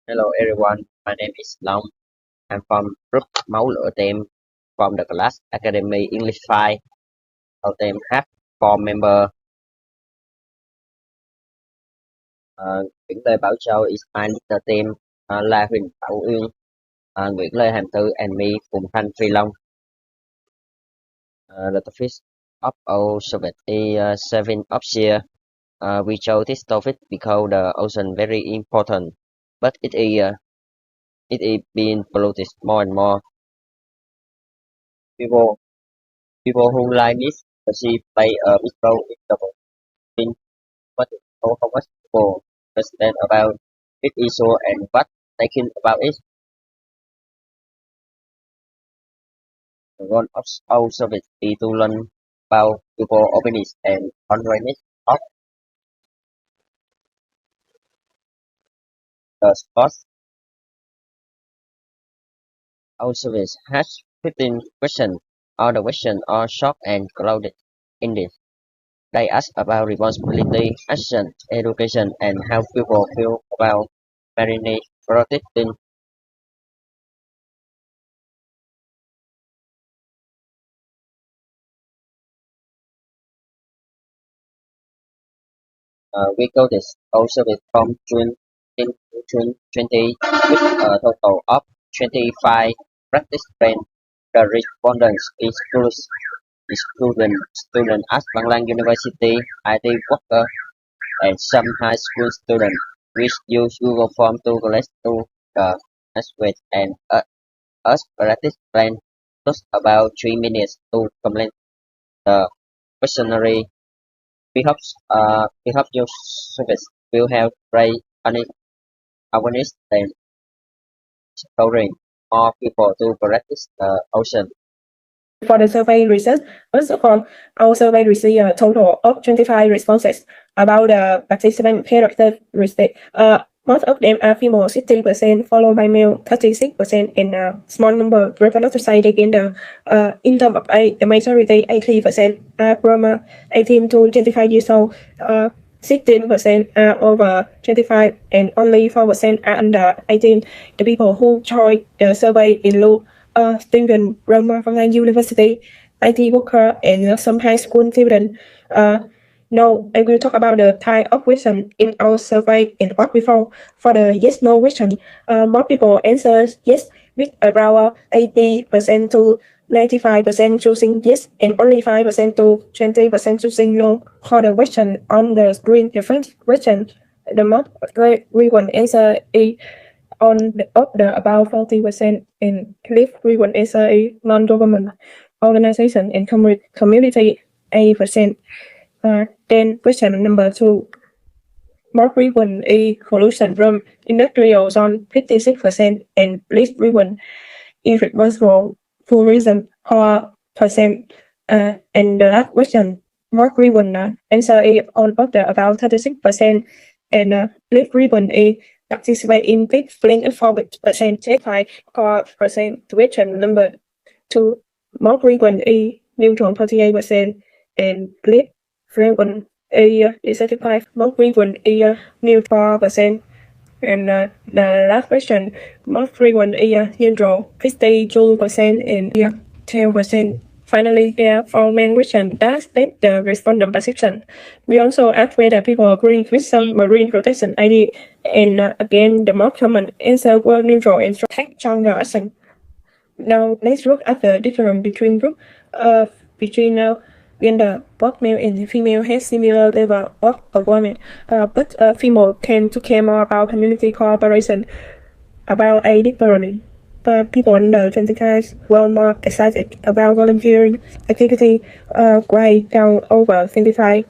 Hello everyone, my name is Long. I'm from group Máu Lửa team from the class Academy English 5. Our team have 4 members. Nguyễn Lê Bảo Châu is my leader team. La Huỳnh Bảo Uyên, Nguyễn Lê Hàm Thư and me Phùng Thanh Phi Long. The topic of our subject is saving of year. We chose this topic because the ocean very important, but it is being polluted more and more. People who like this perceive play a big role in the in what how much people understand about this issue and what thinking about it. The goal of our service is to learn about people opinions and awareness of the sports. Our service has 15 questions. All the questions are short and clouded in this. They ask about responsibility, action, education, and how people feel about marine protecting. We got this also with from June in June 20 with a total of 25 participants. The respondents is student at Van Lang University, IT worker, and some high school students, which use Google Form to collect to the aspect and us participants took about 3 minutes to complete the questionnaire. We hope your service will help raise awareness and empowering more people to practice the ocean. For the survey results, first of all, our survey received a total of 25 responses about the participant characteristics. Most of them are female, 60%, followed by male, 36%, and a small number reproductive society in the in terms of age, the majority, 80%, are from 18 to 25 years old. 16% are over 25, and only 4% are under 18. The people who joined the survey include student from Van Lang University, IT worker, and some high school student. Now, I will talk about the type of question in our survey and what we found. For the yes/no question, more people answer yes, with around 80% to 95% choosing yes, and only 5% to 20% choosing no. For the question on the screen, the first question, the most frequent answer is on the about 40%, and least frequent answer is non-government organization and community 8%. Then question number 2. More frequent is pollution from industrial zone 56%, and least frequent is responsible tourism 4%. And the last question, more frequent answer is on of the about 36%, and least frequent is participate in big fling and forward percent take 5% question number 2. More frequent is neutral 38%, and least frequent is 35. Most frequent is neutral 4%. And the last question, most frequent is neutral 52%, and 10%. Finally, there are 4 main questions that state the respondent perception. We also ask whether people agree with some marine protection idea, and again, the most common answer were neutral and take stronger action. Now, let's look at the difference between groups. Between gender, both male and female have similar level of awareness, but female tend to care more about community cooperation, about a differently. But people under 25 were more excited about volunteering activity, while down over 25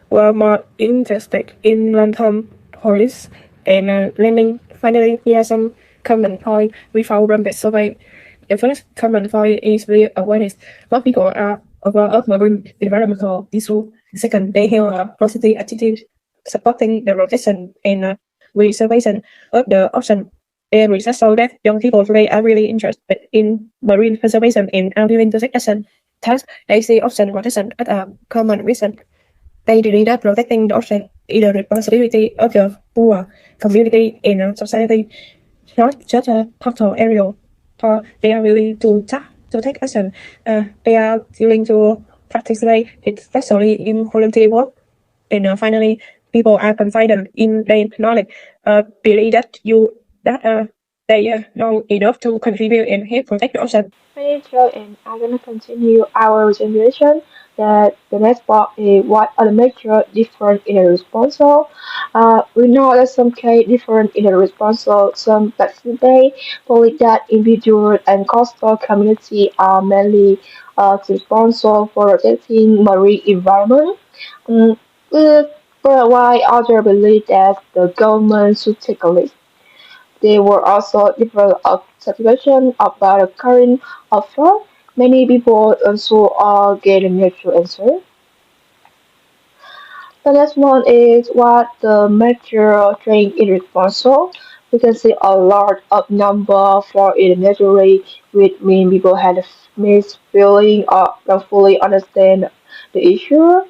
were more interested in long-term police and learning. Finally, here are some common points we found from the survey. The first common point is the awareness. Most people are aware of marine environmental issues. Second, they have a positive attitude supporting the protection and reservation of the ocean. And research shows that young people today are really interested in marine conservation and are willing to take action. Thus, they see ocean protection as a common reason. They believe that protecting the ocean is the responsibility of the poor community and society. not just a total area. They are willing to take action. They are willing to participate, especially in volunteer work. And finally, people are confident in their knowledge, believe that they know enough to contribute and help protect the ocean. Manager and are gonna continue our generation. That the next part is what are the major different in the responsible. We know that some case different in the responsible. Some participate, believe that individual and coastal community are mainly responsible for protecting marine environment. Um, but why others believe that the government should take a lead. There were also different speculations about the current offer. Many people also get a neutral answer. The next one is what the major train in response. We can see a lot of number for it naturally, which mean people had a mixed feeling or don't fully understand the issue.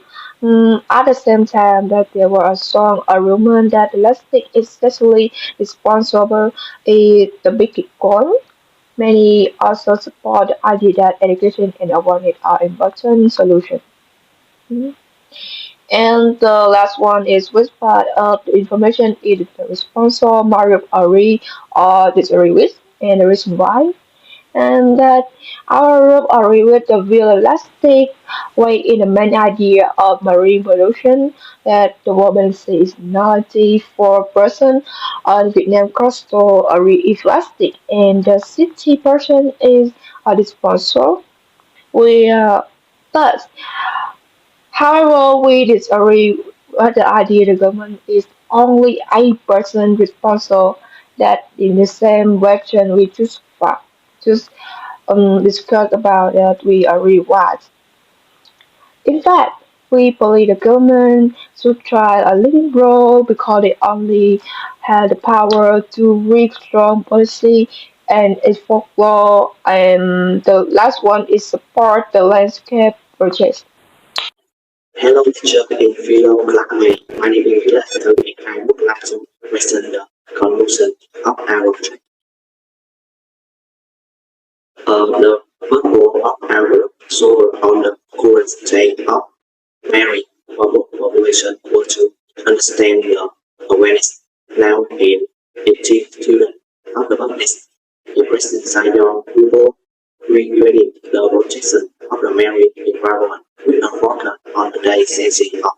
At the same time, that there were a strong argument that elastic is especially responsible is the big goal. Many also support the idea that education and awareness are important solutions. Mhm. And the last one is which part of the information is the responsible Mario agree or disagree with, and the reason why. And that our group agree with the realistic way in the main idea of marine pollution that the woman says 94% on Vietnam coastal area is plastic and the 60% is disposal. We but however, we disagree with the idea the government is only 8% responsible that in the same direction we just discussed about that we agree with. In fact, we believe the government should try a leading role because they only have the power to reach strong policy and enforce law. And the last one is support the landscape project. Hello, teacher and fellow classmates. My name is Thuyết, and I would like to present the conclusion of our project. The purpose of our group solar on the current state of marine population was to understand the awareness now and achieve student of the public. The present young people regulating the protection of the marine environment with a focus on the decency of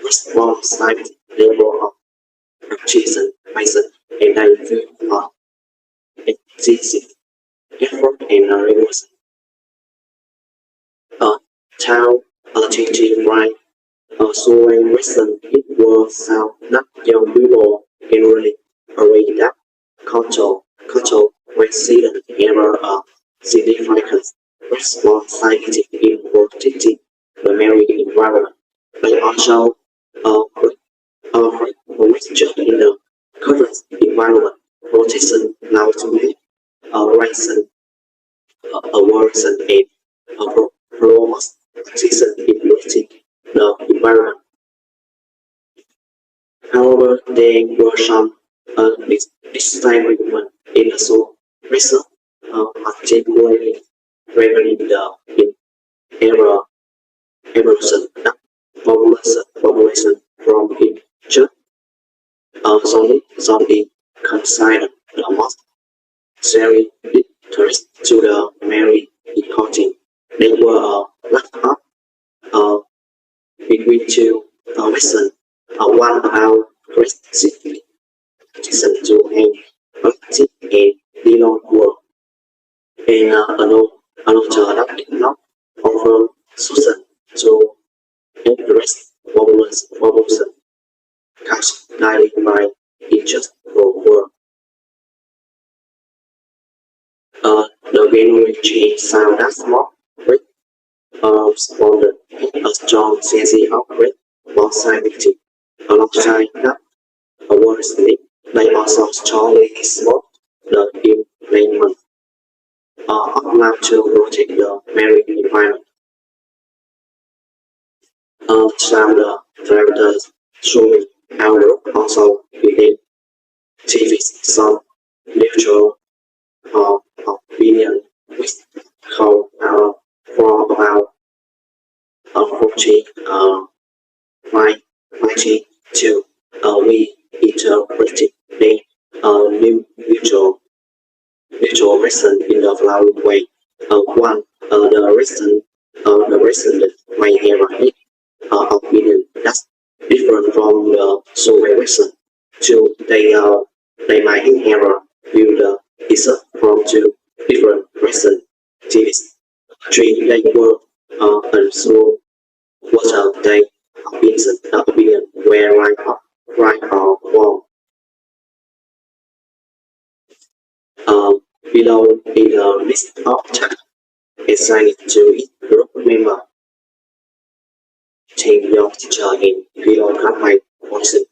responsibility level of action, measure, and diversity of existing effort and regulation. Town changing right so when recent it was sound not young people generally already that cultural resident ever a significant responsibility in protecting the marine environment. They also research in the current environment protection now to make raising awareness and promote practices in protecting the environment. However, there were some disagreement in the soil research, particularly regarding the erosion of population from injured zombie considered the most serious threat to the marine ecology. They were left up between two lessons. One about specific listen to a practice and belong world, and another that did not offer solution to address population caused guided by interest for world. The binary change sound as small with responded a strong sense of great more scientific alongside that awareness they also strongly support the implement of lab to protect the marine environment. Some the directors showing our also identifies some about 40 92 we interpreted the mutual reason in the following way. One, the reason may have opinion that's different from the survey reason. Two, they might inherit view is from two different reasons. Three, they were unsure whether their opinion were right or wrong. Below in the list of tasks assigned to each group member, change your teacher in below graph my policy.